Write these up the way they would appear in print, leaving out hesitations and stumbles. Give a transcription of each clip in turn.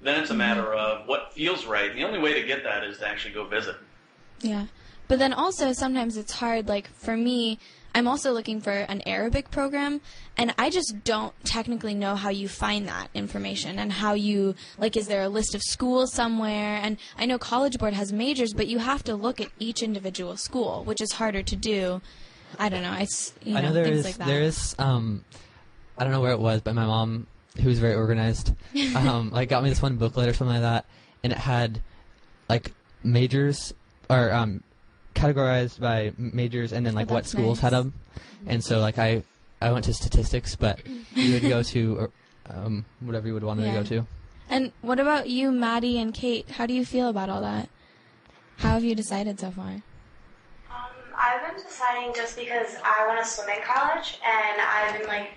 Then it's a matter of what feels right. And the only way to get that is to actually go visit. Yeah. But then also sometimes it's hard, like for me, I'm also looking for an Arabic program, and I just don't technically know how you find that information and how you, like, is there a list of schools somewhere? And I know College Board has majors, but you have to look at each individual school, which is harder to do. I don't know. It's, I know things like that. There is, I don't know where it was, but my mom, who's very organized, like got me this one booklet or something like that, and it had, like, majors, or, categorized by majors and then like what schools had them, and so like I went to statistics, but you would go to whatever you would want to go to. And what about you, Maddie and Kate? How do you feel about all that? How have you decided so far? I've been deciding just because I want to swim in college, and I've been like,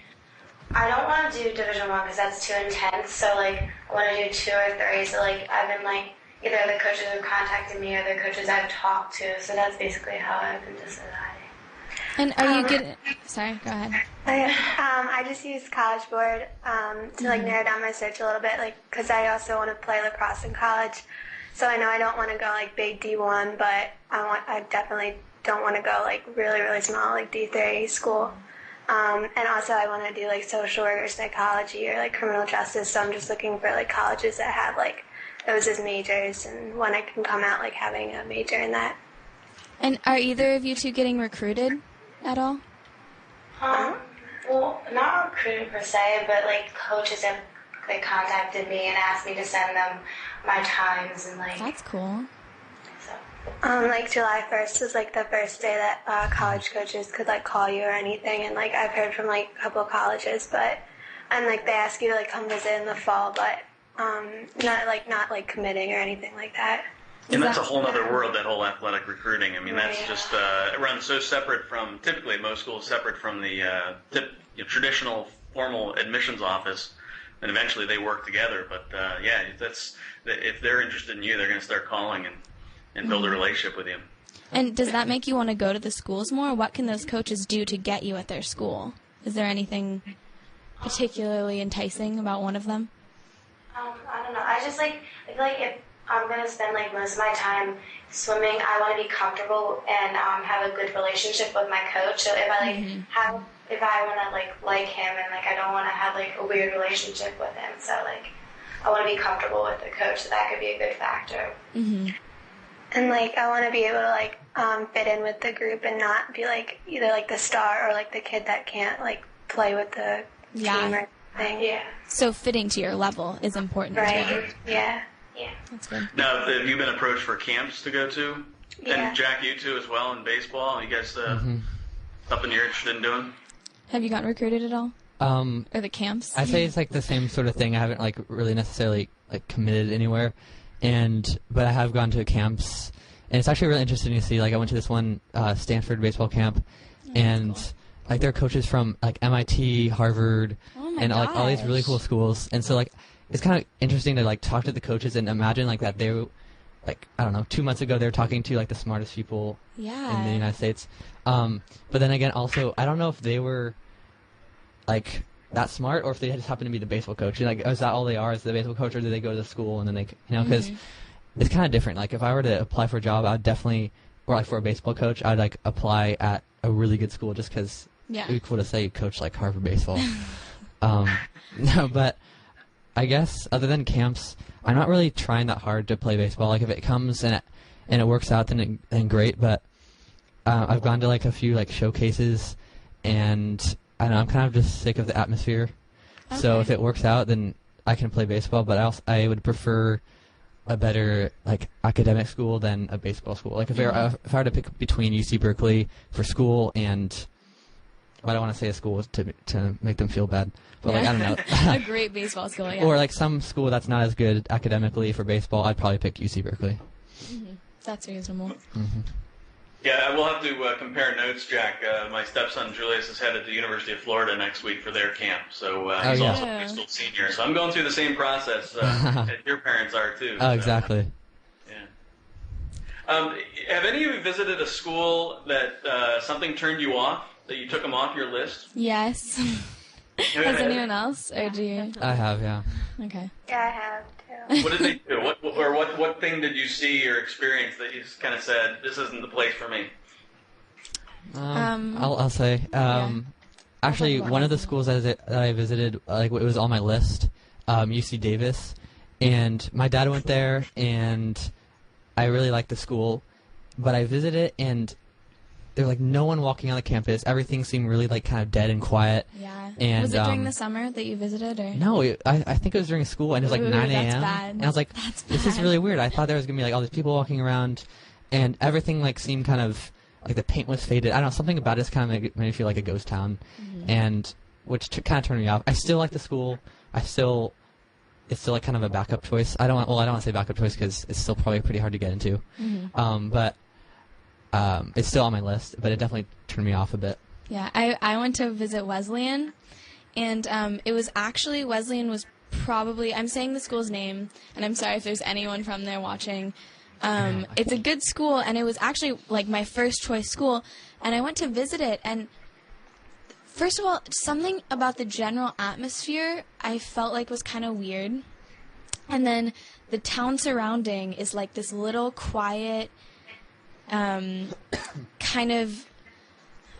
I don't want to do Division I because that's too intense. So like I want to do 2 or 3. So like I've been like, either the coaches have contacted me or the coaches I've talked to. So that's basically how I've been deciding. And are you getting... Sorry, go ahead. I just use College Board to like narrow down my search a little bit, like because I also want to play lacrosse in college. So I know I don't want to go like big D1, but I definitely don't want to go like really, really small like D3 school. And also I want to do like social work or psychology or like criminal justice. So I'm just looking for like colleges that have like those as majors, and when I can come out like having a major in that. And are either of you two getting recruited at all? Well, not recruited per se, but like coaches have like contacted me and asked me to send them my times and like. That's cool. So. Like July 1st is like the first day that college coaches could like call you or anything, and like I've heard from like a couple of colleges, and like they ask you to like come visit in the fall, but not committing or anything like that. And that's a whole other world, that whole athletic recruiting. I mean, that's just it runs so separate from, typically most schools, separate from the traditional formal admissions office, and eventually they work together. But if they're interested in you, they're going to start calling and build a relationship with you. And does that make you want to go to the schools more? What can those coaches do to get you at their school? Is there anything particularly enticing about one of them? I don't know. I just I feel like if I'm going to spend like most of my time swimming, I want to be comfortable and have a good relationship with my coach. So if I if I want to like him, and like I don't want to have like a weird relationship with him, so like I want to be comfortable with the coach. So that could be a good factor. Mm-hmm. And like I want to be able to like fit in with the group and not be like either like the star or like the kid that can't like play with the team or thing. Yeah. So fitting to your level is important. Right. Too. Yeah. Yeah. That's good. Now, have you been approached for camps to go to? Yeah. And Jack, you too as well in baseball. You guys something you're interested in doing? Have you gotten recruited at all? Or the camps? I'd say it's like the same sort of thing. I haven't like really necessarily like committed anywhere, but I have gone to camps, and it's actually really interesting to see. Like I went to this one Stanford baseball camp, and cool. like there are coaches from like MIT, Harvard, and like all these really cool schools, and so like it's kind of interesting to like talk to the coaches and imagine like that they, like I don't know, 2 months ago they were talking to like the smartest people in the United States, but then again also I don't know if they were like that smart or if they just happen to be the baseball coach. Like is that all they are, is the baseball coach, or do they go to the school and then they because it's kind of different. Like if I were to apply for a job, I'd definitely, or like for a baseball coach, I'd like apply at a really good school just because it'd be cool to say you coach like Harvard baseball. No, but I guess other than camps, I'm not really trying that hard to play baseball. Like if it comes and it works out, then great. But I've gone to like a few like showcases, and I don't know, I'm kind of just sick of the atmosphere. Okay. So if it works out, then I can play baseball. But I would prefer a better like academic school than a baseball school. Like if I were to pick between UC Berkeley for school and I don't want to say a school to make them feel bad, but like I don't know, a great baseball school, or like some school that's not as good academically for baseball, I'd probably pick UC Berkeley. Mm-hmm. That's reasonable. Mm-hmm. Yeah, we'll have to compare notes, Jack. My stepson Julius is headed to the University of Florida next week for their camp, so he's also a high school senior. So I'm going through the same process that your parents are too. Oh, exactly. Yeah. Have any of you visited a school that something turned you off, that you took them off your list? Yes. Has anyone else, or do you? I have, yeah. Okay. Yeah, I have too. What did they do? What thing did you see or experience that you just kind of said, this isn't the place for me? I'll say. Actually, about one of the Wesleyan. schools that I visited, like it was on my list, UC Davis, and my dad went there, and I really liked the school, but I visited and there was like no one walking on the campus. Everything seemed really like kind of dead and quiet. Yeah. And, was it during the summer that you visited, or? No, I think it was during school, and it was like Ooh, 9 a.m. that's bad. And I was like, this is really weird. I thought there was gonna be like all these people walking around, and everything like seemed kind of like the paint was faded. I don't know, something about it just kind of made me feel like a ghost town, and which kind of turned me off. I still like the school. It's still like kind of a backup choice. I don't want to say backup choice because it's still probably pretty hard to get into. But it's still on my list. But it definitely turned me off a bit. Yeah, I went to visit Wesleyan, and it was actually, Wesleyan was probably, I'm saying the school's name, and I'm sorry if there's anyone from there watching. It's a good school, and it was actually like my first choice school, and I went to visit it, and first of all, something about the general atmosphere I felt like was kind of weird. And then the town surrounding is like this little quiet, kind of,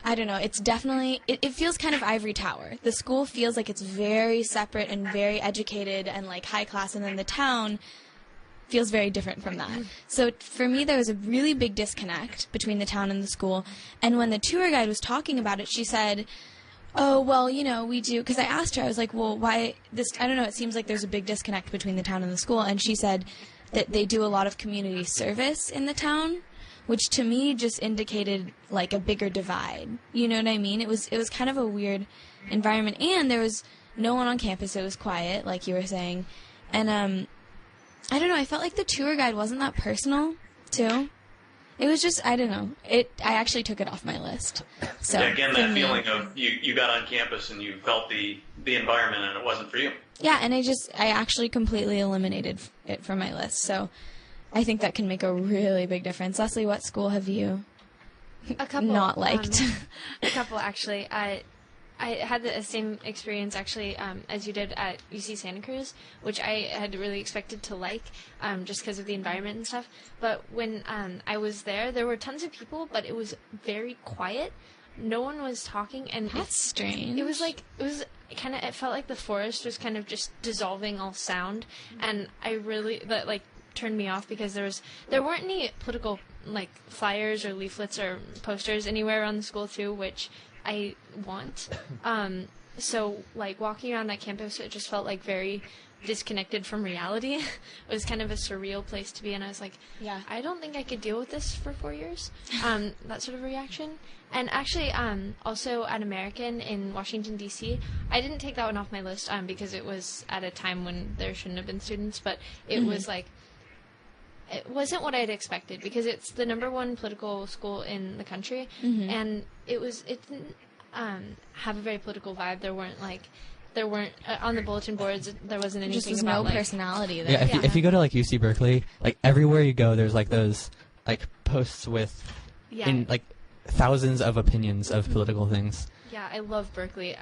I don't know, it's definitely, it feels kind of ivory tower. The school feels like it's very separate and very educated and like high class, and then the town feels very different from that. So for me, there was a really big disconnect between the town and the school. And when the tour guide was talking about it, she said, oh, well, you know, we do, because I asked her, I was like, well, why this, I don't know, it seems like there's a big disconnect between the town and the school, and she said that they do a lot of community service in the town, which to me just indicated like a bigger divide. You know what I mean? It was kind of a weird environment, and there was no one on campus. It was quiet, like you were saying, and I don't know, I felt like the tour guide wasn't that personal, too. It was just, I don't know. I actually took it off my list. So yeah, again, that feeling of you got on campus and you felt the environment and it wasn't for you. Yeah, and I actually completely eliminated it from my list. So I think that can make a really big difference. Leslie, what school have you not liked? A couple, actually. I had the same experience, actually, as you did at UC Santa Cruz, which I had really expected to like, just because of the environment and stuff. But when I was there were tons of people, but it was very quiet. No one was talking, and That's strange. It felt like the forest was kind of just dissolving all sound, and that turned me off because there weren't any political like flyers or leaflets or posters anywhere around the school too, which I want. So like walking around that campus, it just felt like very disconnected from reality. It was kind of a surreal place to be, and I was like, Yeah. I don't think I could deal with this for 4 years. That sort of reaction. And actually, also at American in Washington, D.C., I didn't take that one off my list because it was at a time when there shouldn't have been students, but it was like, it wasn't what I'd expected because it's the #1 political school in the country, and it didn't have a very political vibe. There weren't on the bulletin boards. There wasn't anything Just was about no personality there. Yeah, if you go to like UC Berkeley, like everywhere you go, there's like those like posts with in like thousands of opinions of political things. Yeah, I love Berkeley.